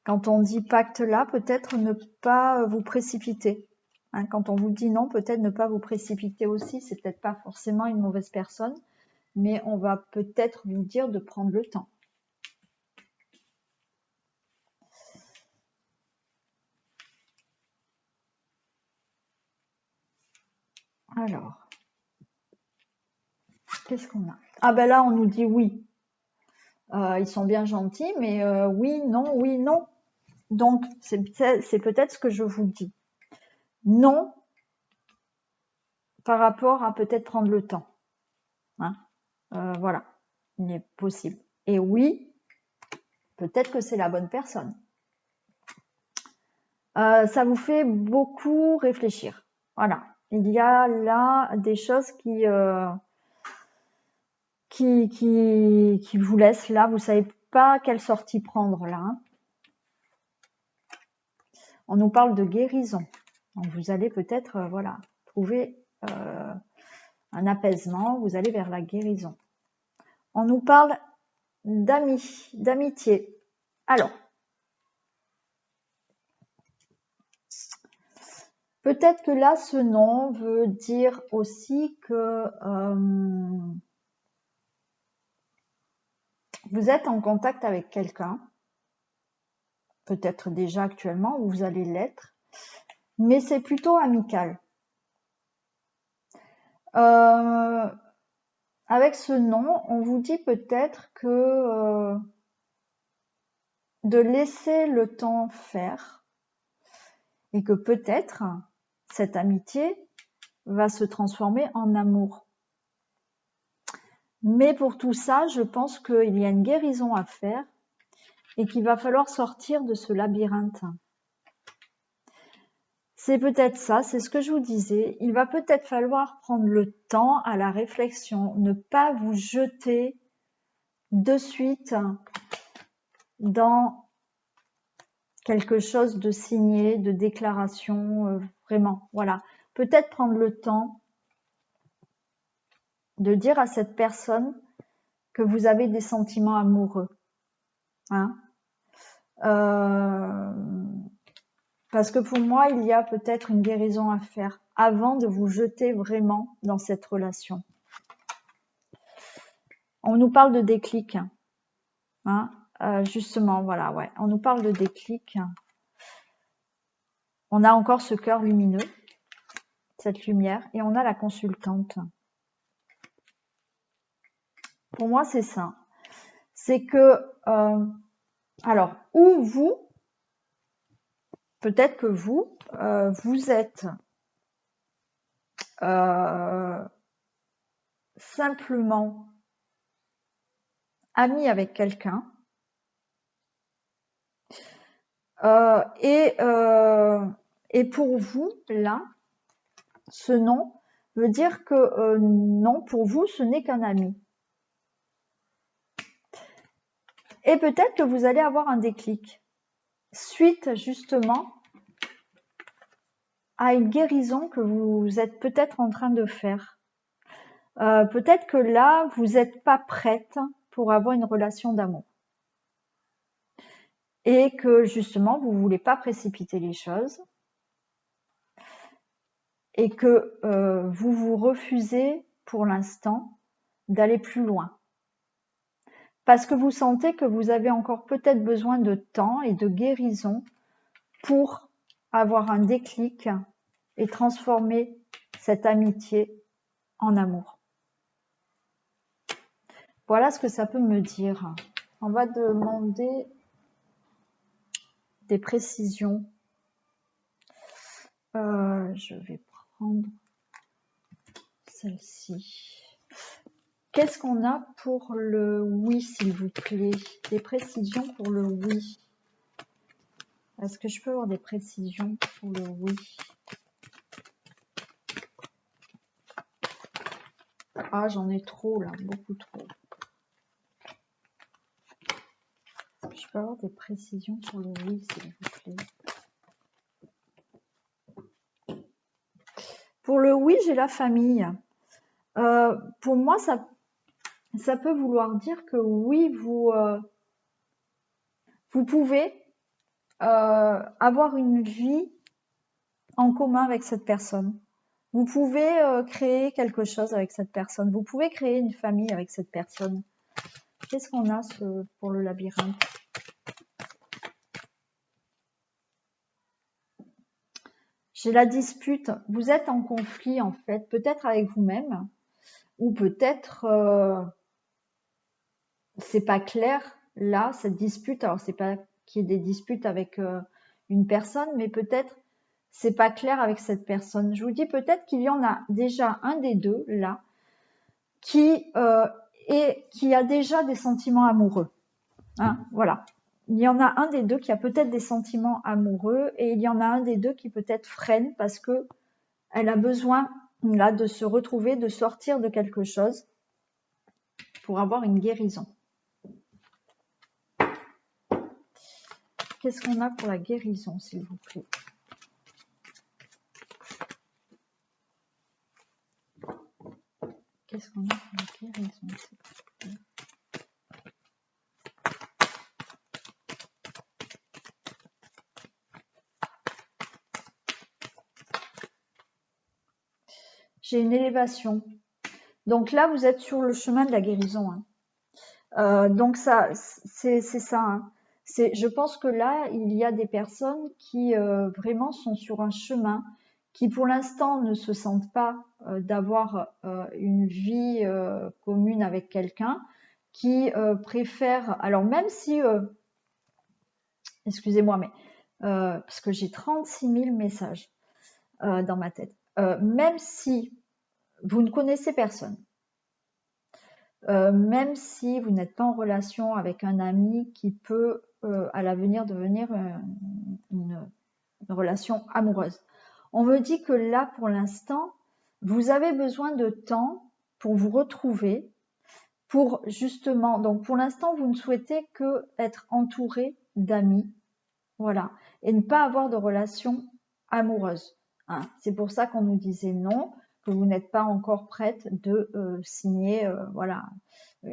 quand on dit pacte là, peut-être ne pas vous précipiter. Hein, quand on vous dit non, peut-être ne pas vous précipiter aussi. C'est peut-être pas forcément une mauvaise personne, mais on va peut-être vous dire de prendre le temps. Alors, qu'est-ce qu'on a? Ah ben là, on nous dit oui. Ils sont bien gentils, mais oui, non. Donc, c'est peut-être ce que je vous dis. Non, par rapport à peut-être prendre le temps. Hein, voilà, il est possible. Et oui, peut-être que c'est la bonne personne. Ça vous fait beaucoup réfléchir. Voilà, il y a là des choses qui vous laissent là. Vous savez pas quelle sortie prendre là. Hein. On nous parle de guérison. Donc vous allez peut-être voilà, trouver un apaisement. Vous allez vers la guérison. On nous parle d'amis, d'amitié. Alors, peut-être que là, ce nom veut dire aussi que vous êtes en contact avec quelqu'un, peut-être déjà actuellement, ou vous allez l'être, mais c'est plutôt amical. Avec ce nom, on vous dit peut-être que de laisser le temps faire et que peut-être cette amitié va se transformer en amour. Mais pour tout ça, je pense qu'il y a une guérison à faire et qu'il va falloir sortir de ce labyrinthe. C'est peut-être ça, c'est ce que je vous disais. Il va peut-être falloir prendre le temps à la réflexion, ne pas vous jeter de suite dans quelque chose de signé, de déclaration, vraiment, voilà. Peut-être prendre le temps de dire à cette personne que vous avez des sentiments amoureux. Hein, parce que pour moi, il y a peut-être une guérison à faire avant de vous jeter vraiment dans cette relation. On nous parle de déclic. Hein, Justement, voilà, ouais. On nous parle de déclic. On a encore ce cœur lumineux, cette lumière, et on a la consultante. Pour moi, c'est ça. C'est que, alors, ou vous, peut-être que vous, vous êtes simplement ami avec quelqu'un, et pour vous, là, ce non veut dire que non, pour vous, ce n'est qu'un ami. Et peut-être que vous allez avoir un déclic suite justement à une guérison que vous êtes peut-être en train de faire. Peut-être que là, vous n'êtes pas prête pour avoir une relation d'amour. Et que justement, vous ne voulez pas précipiter les choses. Et que vous vous refusez pour l'instant d'aller plus loin. Parce que vous sentez que vous avez encore peut-être besoin de temps et de guérison pour avoir un déclic et transformer cette amitié en amour. Voilà ce que ça peut me dire. On va demander des précisions. Je vais prendre celle-ci. Qu'est-ce qu'on a pour le oui, s'il vous plaît? Des précisions pour le oui. Est-ce que je peux avoir des précisions pour le oui? Ah, j'en ai trop là, beaucoup trop. Je peux avoir des précisions pour le oui, s'il vous plaît? Pour le oui, j'ai la famille. Pour moi, ça peut vouloir dire que oui, vous pouvez avoir une vie en commun avec cette personne. Vous pouvez créer quelque chose avec cette personne. Vous pouvez créer une famille avec cette personne. Qu'est-ce qu'on a pour le labyrinthe? J'ai la dispute. Vous êtes en conflit en fait, peut-être avec vous-même, ou peut-être c'est pas clair là, cette dispute. Alors c'est pas qu'il y ait des disputes avec une personne, mais peut-être c'est pas clair avec cette personne. Je vous dis peut-être qu'il y en a déjà un des deux là qui a déjà des sentiments amoureux. Hein, voilà. Il y en a un des deux qui a peut-être des sentiments amoureux et il y en a un des deux qui peut-être freine parce que elle a besoin là de se retrouver, de sortir de quelque chose pour avoir une guérison. Qu'est-ce qu'on a pour la guérison, s'il vous plaît? Qu'est-ce qu'on a pour la guérison, s'il vous plaît? J'ai une élévation. Donc là, vous êtes sur le chemin de la guérison. Hein. Donc ça, c'est ça. Hein. Je pense que là, il y a des personnes qui vraiment sont sur un chemin, qui pour l'instant ne se sentent pas d'avoir une vie commune avec quelqu'un, qui préfèrent, alors même si, excusez-moi, mais parce que j'ai 36 000 messages dans ma tête, même si vous ne connaissez personne, même si vous n'êtes pas en relation avec un ami qui peut à l'avenir devenir une relation amoureuse. On me dit que là, pour l'instant, vous avez besoin de temps pour vous retrouver, pour justement, donc pour l'instant, vous ne souhaitez que être entouré d'amis, voilà, et ne pas avoir de relation amoureuse. Hein. C'est pour ça qu'on nous disait non, que vous n'êtes pas encore prête de signer, voilà,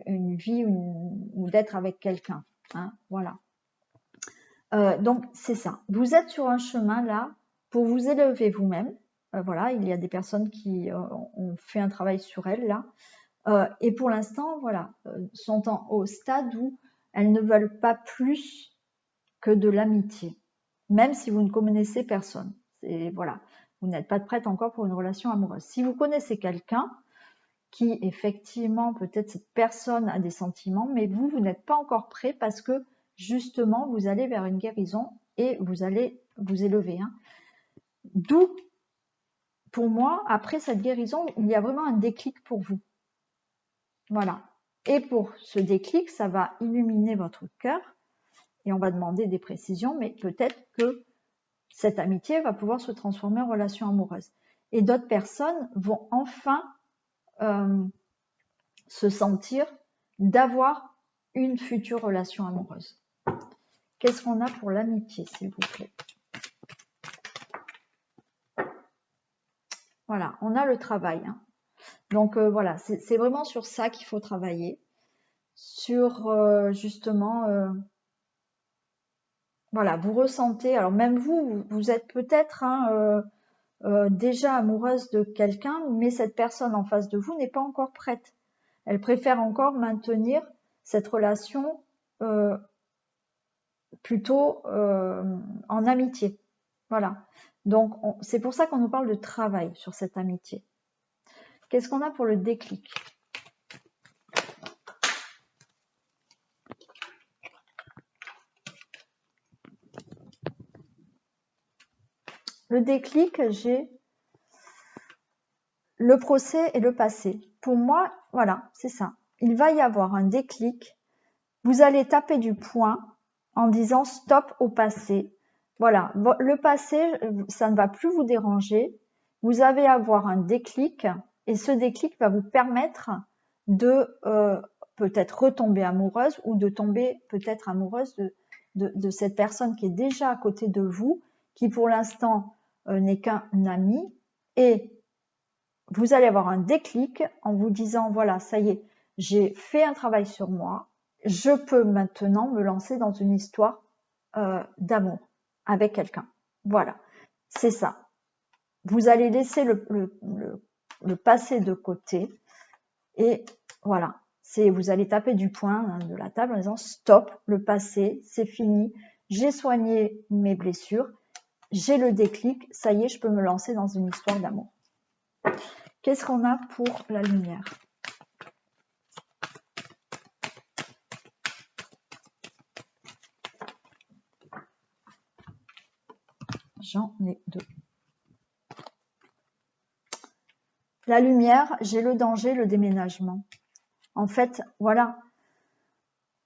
une vie ou d'être avec quelqu'un. Hein, voilà. Donc c'est ça. Vous êtes sur un chemin là pour vous élever vous-même. Voilà, il y a des personnes qui ont fait un travail sur elles là. Et pour l'instant, voilà, sont au stade où elles ne veulent pas plus que de l'amitié, même si vous ne connaissez personne. Et voilà, vous n'êtes pas prête encore pour une relation amoureuse. Si vous connaissez quelqu'un qui, effectivement, peut-être cette personne a des sentiments, mais vous n'êtes pas encore prêt parce que, justement, vous allez vers une guérison et vous allez vous élever. Hein. D'où, pour moi, après cette guérison, il y a vraiment un déclic pour vous. Voilà. Et pour ce déclic, ça va illuminer votre cœur et on va demander des précisions, mais peut-être que cette amitié va pouvoir se transformer en relation amoureuse. Et d'autres personnes vont enfin se sentir d'avoir une future relation amoureuse. Qu'est-ce qu'on a pour l'amitié, s'il vous plaît? Voilà, on a le travail. Hein. Donc voilà, c'est vraiment sur ça qu'il faut travailler. Sur justement, voilà, vous ressentez, alors même vous êtes peut-être déjà amoureuse de quelqu'un, mais cette personne en face de vous n'est pas encore prête. Elle préfère encore maintenir cette relation plutôt en amitié. Voilà. Donc, c'est pour ça qu'on nous parle de travail sur cette amitié. Qu'est-ce qu'on a pour le déclic? Le déclic, j'ai le procès et le passé. Pour moi, voilà, c'est ça. Il va y avoir un déclic. Vous allez taper du poing en disant stop au passé. Voilà, le passé, ça ne va plus vous déranger. Vous allez avoir un déclic et ce déclic va vous permettre de peut-être retomber amoureuse ou de tomber peut-être amoureuse de cette personne qui est déjà à côté de vous, qui pour l'instant n'est qu'un ami. Et vous allez avoir un déclic en vous disant, voilà, ça y est, j'ai fait un travail sur moi, je peux maintenant me lancer dans une histoire d'amour avec quelqu'un. Voilà, c'est ça. Vous allez laisser le passé de côté et voilà, vous allez taper du poing de la table en disant stop, le passé, c'est fini, j'ai soigné mes blessures, j'ai le déclic, ça y est, je peux me lancer dans une histoire d'amour. Qu'est-ce qu'on a pour la lumière? J'en ai deux. La lumière, j'ai le danger, le déménagement. En fait, voilà.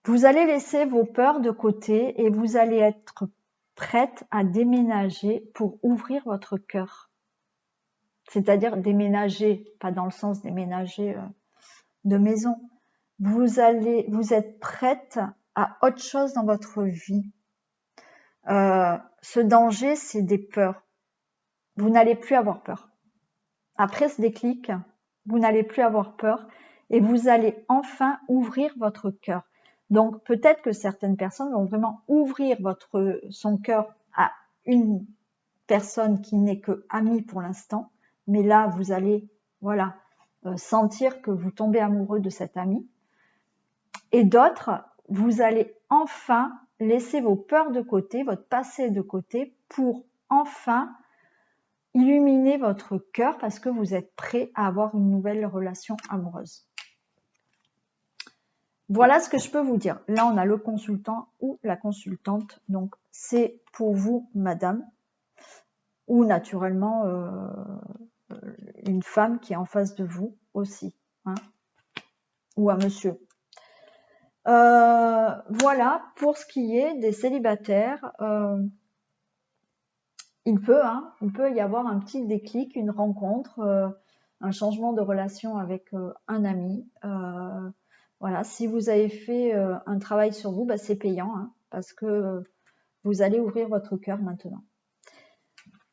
Vous allez laisser vos peurs de côté et vous allez être prête à déménager pour ouvrir votre cœur. C'est-à-dire déménager, pas dans le sens déménager de maison. Vous êtes prête à autre chose dans votre vie. Ce danger, c'est des peurs. Vous n'allez plus avoir peur. Après ce déclic, vous n'allez plus avoir peur et vous allez enfin ouvrir votre cœur. Donc peut-être que certaines personnes vont vraiment ouvrir son cœur à une personne qui n'est que amie pour l'instant, mais là vous allez voilà sentir que vous tombez amoureux de cet ami. Et d'autres, vous allez enfin laisser vos peurs de côté, votre passé de côté pour enfin illuminer votre cœur parce que vous êtes prêt à avoir une nouvelle relation amoureuse. Voilà ce que je peux vous dire. Là, on a le consultant ou la consultante. Donc, c'est pour vous, madame, ou naturellement une femme qui est en face de vous aussi, hein, ou un monsieur. Voilà, pour ce qui est des célibataires, il peut y avoir un petit déclic, une rencontre, un changement de relation avec un ami. Voilà, si vous avez fait un travail sur vous, bah, c'est payant hein, parce que vous allez ouvrir votre cœur maintenant.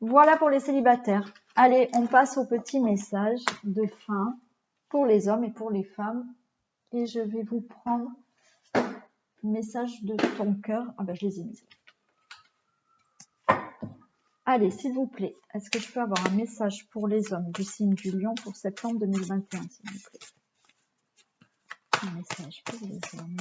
Voilà pour les célibataires. Allez, on passe au petit message de fin pour les hommes et pour les femmes. Et je vais vous prendre le message de ton cœur. Ah ben, je les ai mis. Allez, s'il vous plaît, est-ce que je peux avoir un message pour les hommes du signe du Lion pour septembre 2021, s'il vous plaît? Un message pour les hommes.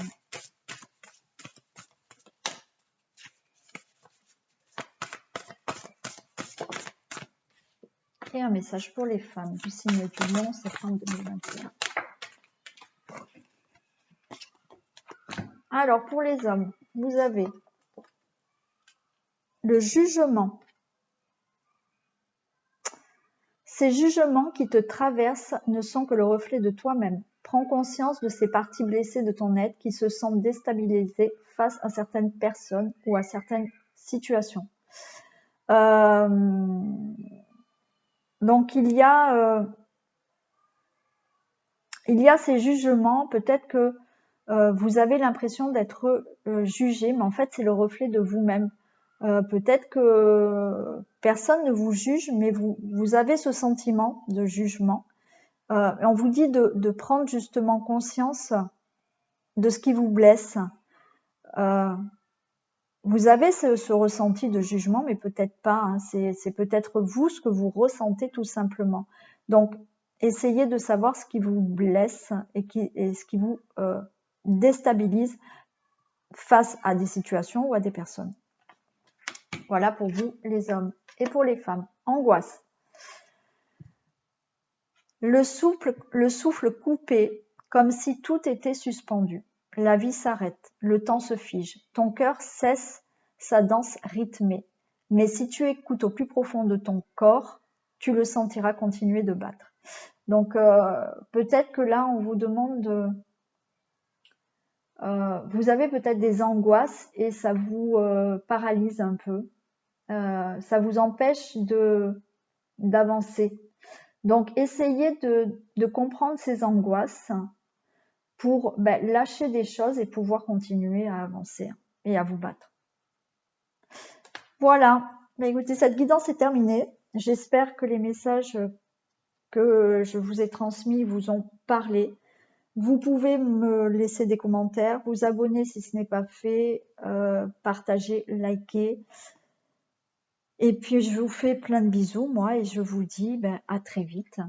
après un message pour les femmes du signe du Lion, septembre 2021. Alors, pour les hommes, vous avez le jugement. Ces jugements qui te traversent ne sont que le reflet de toi-même. Prends conscience de ces parties blessées de ton être qui se sentent déstabilisées face à certaines personnes ou à certaines situations. Donc il y a ces jugements, peut-être que vous avez l'impression d'être jugé, mais en fait c'est le reflet de vous-même. Peut-être que personne ne vous juge, mais vous avez ce sentiment de jugement. On vous dit de prendre justement conscience de ce qui vous blesse. Vous avez ce ressenti de jugement, mais peut-être pas. Hein. C'est peut-être vous ce que vous ressentez tout simplement. Donc, essayez de savoir ce qui vous blesse et ce qui vous déstabilise face à des situations ou à des personnes. Voilà pour vous les hommes. Et pour les femmes, angoisse. Le souffle coupé, comme si tout était suspendu. La vie s'arrête, le temps se fige, ton cœur cesse sa danse rythmée. Mais si tu écoutes au plus profond de ton corps, tu le sentiras continuer de battre. Donc peut-être que là, on vous demande vous avez peut-être des angoisses et ça vous paralyse un peu. Ça vous empêche d'avancer. Donc, essayez de comprendre ces angoisses pour lâcher des choses et pouvoir continuer à avancer et à vous battre. Voilà. Écoutez, cette guidance est terminée. J'espère que les messages que je vous ai transmis vous ont parlé. Vous pouvez me laisser des commentaires, vous abonner si ce n'est pas fait, partager, liker. Et puis, je vous fais plein de bisous, moi, et je vous dis à très vite.